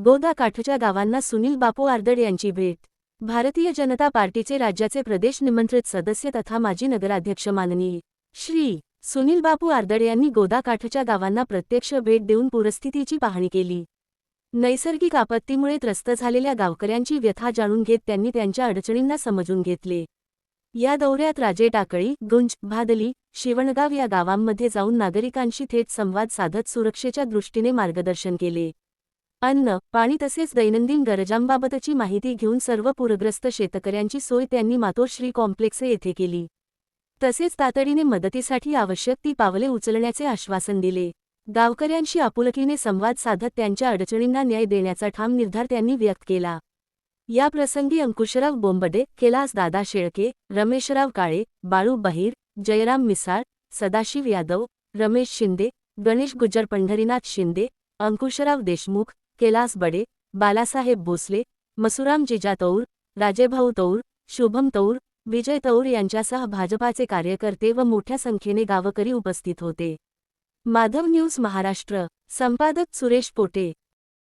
गोदा-काठच्या गावांना सुनील बापू आर्दड यांची भेट। भारतीय जनता पार्टीचे राज्याचे प्रदेश निमंत्रित सदस्य तथा माजी नगराध्यक्ष माननीय श्री सुनील बापू आर्दड यांनी गोदा-काठच्या गावांना प्रत्यक्ष भेट देऊन पूरस्थितीची पाहणी केली। नैसर्गिक आपत्तीमुळे त्रस्त झालेल्या गावकऱ्यांची व्यथा जाणून घेत त्यांनी त्यांच्या अडचणींना समजून घेतले। या दौऱ्यात राजे टाकळी, गुंज, भादली, शिवणगाव या गावांमध्ये जाऊन नागरिकांशी थेट संवाद साधत सुरक्षेच्या दृष्टीने मार्गदर्शन केले। अन्न, पाणी तसेच दैनंदिन गरजांबाबतची माहिती घेऊन सर्व पूरग्रस्त शेतकऱ्यांची सोय त्यांनी मातोश्री कॉम्प्लेक्स येथे केली। तसेच तातडीने मदतीसाठी आवश्यक ती पावले उचलण्याचे आश्वासन दिले। गावकऱ्यांशी आपुलकीने संवाद साधत त्यांच्या अडचणींना न्याय देण्याचा ठाम निर्धार त्यांनी व्यक्त केला। या प्रसंगी अंकुशराव बोंबडे, कैलास दादा शेळके, रमेशराव काळे, बाळू बहिर, जयराम मिसाळ, सदाशिव यादव, रमेश शिंदे, गणेश गुज्जर, पंढरीनाथ शिंदे, अंकुशराव देशमुख, कैलास बडे, बालासाहेब भोसले, मसुराम जिजा तौर, राजेभाऊ तौर, शुभम तौर, विजय तौर यांच्यासह भाजपाचे कार्यकर्ते व मोठ्या संख्येने गावकरी उपस्थित होते। माधव न्यूज महाराष्ट्र, संपादक सुरेश पोटे।